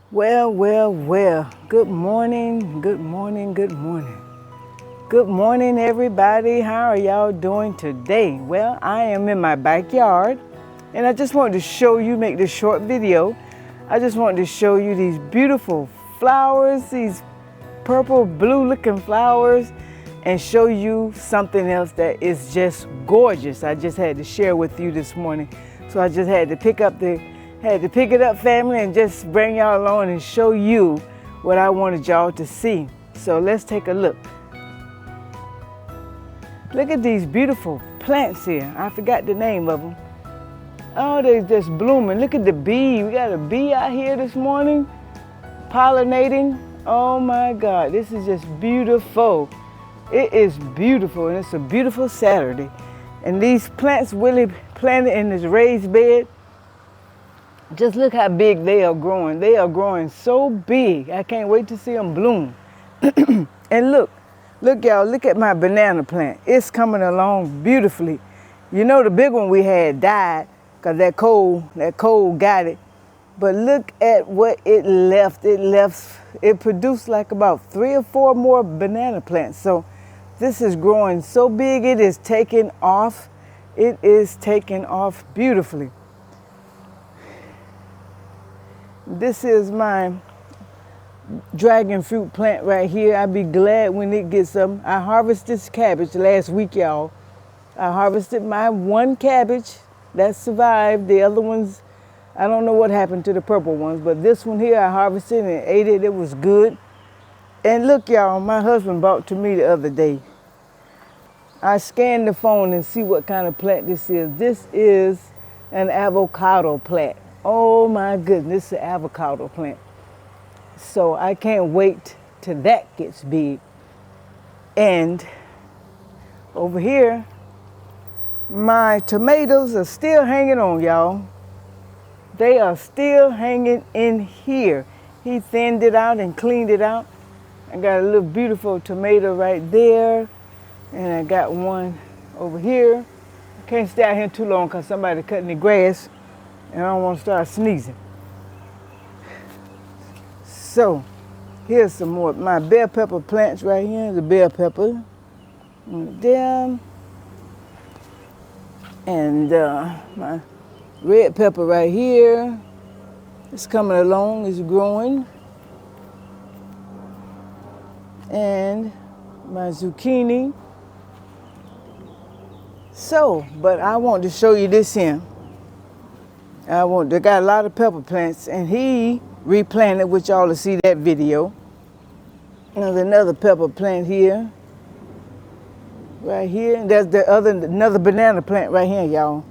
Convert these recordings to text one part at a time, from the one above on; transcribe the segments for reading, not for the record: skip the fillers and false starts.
Well, well, well. Good morning, good morning, good morning. Good morning, everybody. How are y'all doing today? Well, I am in my backyard, and I just wanted to show you, make this short video. I just wanted to show you these beautiful flowers, these purple, blue looking flowers, and show you something else that is just gorgeous. I just had to share with you this morning. So I just had to pick it up, family, and just bring y'all along and show you what I wanted y'all to see. So let's take a look. Look at these beautiful plants here. I forgot the name of them. Oh, they're just blooming. Look at the bee. We got a bee out here this morning pollinating. Oh my God, this is just beautiful. It is beautiful, and it's a beautiful Saturday. And these plants really planted in this raised bed. Just look how big they are growing. They are growing so big. I can't wait to see them bloom. And look y'all, look at my banana plant. It's coming along beautifully. You know the big one we had died because that cold got it. But look at what it left. It produced like about 3 or 4 more banana plants. So this is growing so big, it is taking off. It is taking off beautifully. This is my dragon fruit plant right here. I'll be glad when it gets some. I harvested this cabbage last week, y'all. I harvested my one cabbage that survived. The other ones, I don't know what happened to the purple ones, but this one here I harvested and ate it. It was good. And look, y'all, my husband brought to me the other day. I scanned the phone and see what kind of plant this is. This is an avocado plant. Oh my goodness, it's an avocado plant. So I can't wait till that gets big. And over here, my tomatoes are still hanging on, y'all. They are still hanging in here. He thinned it out and cleaned it out. I got a little beautiful tomato right there. And I got one over here. I can't stay out here too long because somebody's cutting the grass and I don't want to start sneezing. So here's some more. My bell pepper plants right here. The bell pepper. There. And my red pepper right here. It's coming along. It's growing. And my zucchini. So, but I want to show you this here. They got a lot of pepper plants, and he replanted, which y'all will see that video. There's another pepper plant here, right here. And there's another banana plant right here, y'all.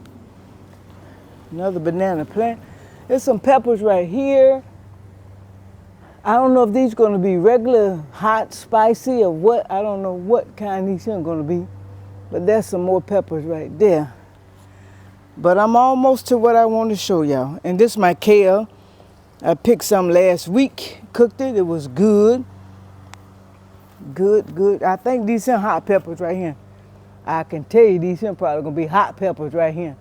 Another banana plant. There's some peppers right here. I don't know if these are going to be regular, hot, spicy, or what. I don't know what kind these are going to be. But there's some more peppers right there. But I'm almost to what I want to show y'all. And this is my kale. I picked some last week, cooked it. It was good. Good. I think these are hot peppers right here. I can tell you these are probably going to be hot peppers right here.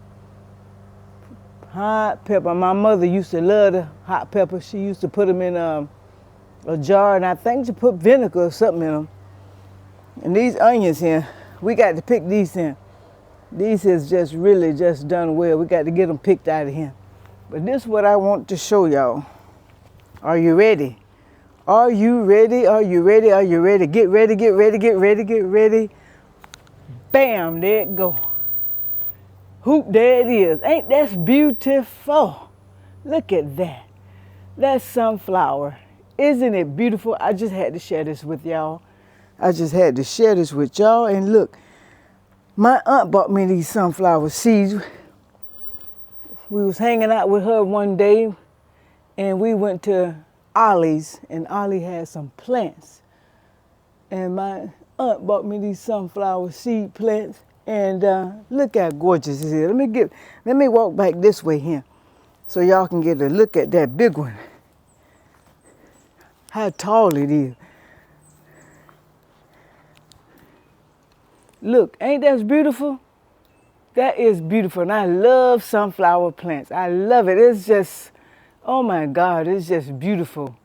Hot pepper. My mother used to love the hot peppers. She used to put them in a jar, and I think she put vinegar or something in them. And these onions here, we got to pick these in. These is just really just done well. We got to get them picked out of here. But this is what I want to show y'all. Are you ready? Are you ready? Are you ready? Are you ready? Get ready, get ready, get ready, get ready. Bam, there it go. Hoop, there it is. Ain't that beautiful? Look at that. That's sunflower. Isn't it beautiful? I just had to share this with y'all. And look, my aunt bought me these sunflower seeds. We was hanging out with her one day, and we went to Ollie's, and Ollie had some plants. And my aunt bought me these sunflower seed plants, and look how gorgeous it is. Let me walk back this way here, so y'all can get a look at that big one. How tall it is. Look, ain't that beautiful? That is beautiful, and I love sunflower plants. I love it. It's just Oh my God, it's just beautiful.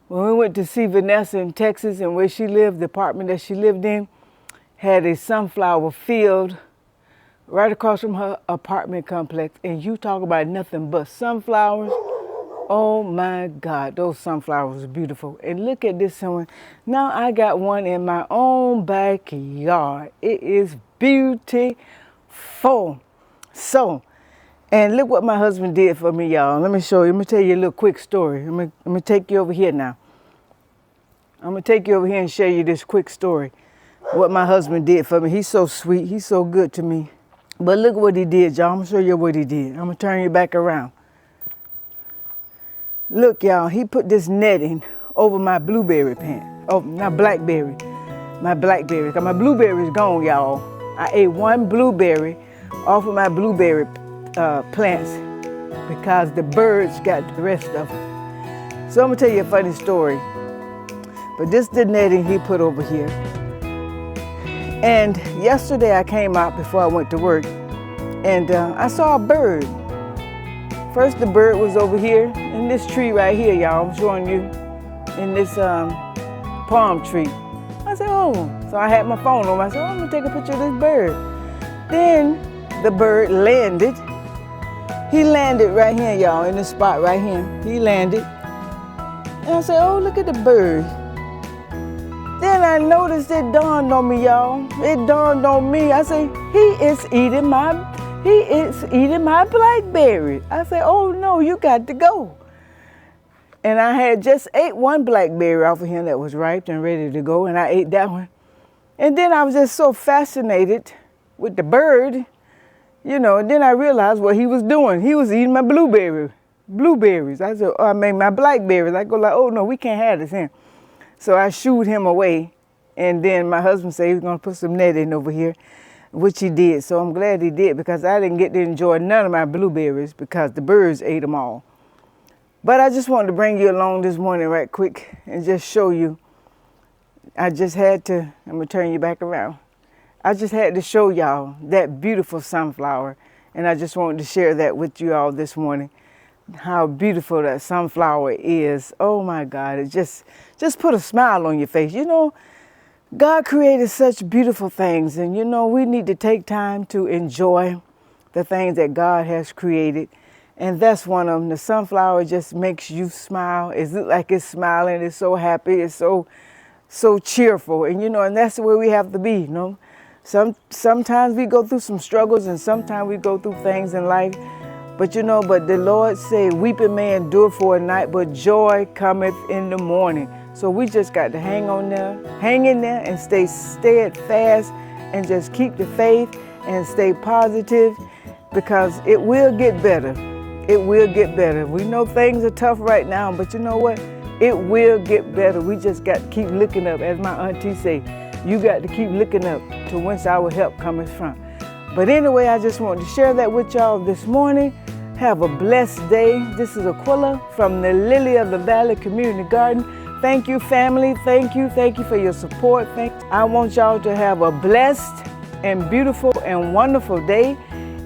When we went to see Vanessa in Texas and where she lived, the apartment that she lived in had a sunflower field right across from her apartment complex. And you talk about nothing but sunflowers. Oh my God, those sunflowers are beautiful. And look at this one. Now I got one in my own backyard. It is beautiful. So, and look what my husband did for me, y'all. Let me show you. Let me tell you a little quick story. Let me take you over here now. I'm going to take you over here and share you this quick story. What my husband did for me. He's so sweet. He's so good to me. But look what he did, y'all. I'm going to show you what he did. I'm going to turn you back around. Look, y'all. He put this netting over my blueberry plant. Oh, not blackberry. My blackberry. Because my blueberry's gone, y'all. I ate one blueberry off of my blueberry plants because the birds got the rest of them. So I'm going to tell you a funny story. But this is the netting he put over here. And yesterday I came out before I went to work and I saw a bird. First the bird was over here in this tree right here, y'all. I'm showing you in this palm tree. I said, oh. So I had my phone on. I said, oh, I'm going to take a picture of this bird. Then the bird landed. He landed right here, y'all, in this spot right here. He landed. And I said, oh, look at the bird. Then I noticed it dawned on me, y'all. It dawned on me. I said, he is eating my blackberry. I said, oh no, you got to go. And I had just ate one blackberry off of him that was ripe and ready to go, and I ate that one. And then I was just so fascinated with the bird, you know, and then I realized what he was doing. He was eating my blueberries. I said, oh, I mean, my blackberries. I go like, oh no, we can't have this here. So I shooed him away, and then my husband said he was going to put some netting over here, which he did. So I'm glad he did because I didn't get to enjoy none of my blueberries because the birds ate them all. But I just wanted to bring you along this morning right quick and just show you. I just had to, I'm going to turn you back around. I just had to show y'all that beautiful sunflower, and I just wanted to share that with you all this morning. How beautiful that sunflower is. Oh my God, it just put a smile on your face. You know, God created such beautiful things, and you know, we need to take time to enjoy the things that God has created. And that's one of them. The sunflower just makes you smile. It looks like it's smiling. It's so happy. It's so cheerful. And you know, and that's the way we have to be, you know. Sometimes we go through some struggles, and sometimes we go through things in life. But you know, but the Lord said, weeping may endure for a night, but joy cometh in the morning. So we just got to hang in there and stay steadfast and just keep the faith and stay positive because it will get better. It will get better. We know things are tough right now, but you know what? It will get better. We just got to keep looking up. As my auntie say, you got to keep looking up to whence our help cometh from. But anyway, I just wanted to share that with y'all this morning. Have a blessed day. This is Aquila from the Lily of the Valley Community Garden. Thank you, family. Thank you for your support. I want y'all to have a blessed and beautiful and wonderful day.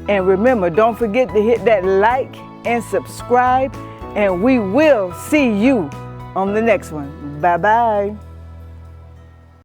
And remember, don't forget to hit that like and subscribe. And we will see you on the next one. Bye-bye.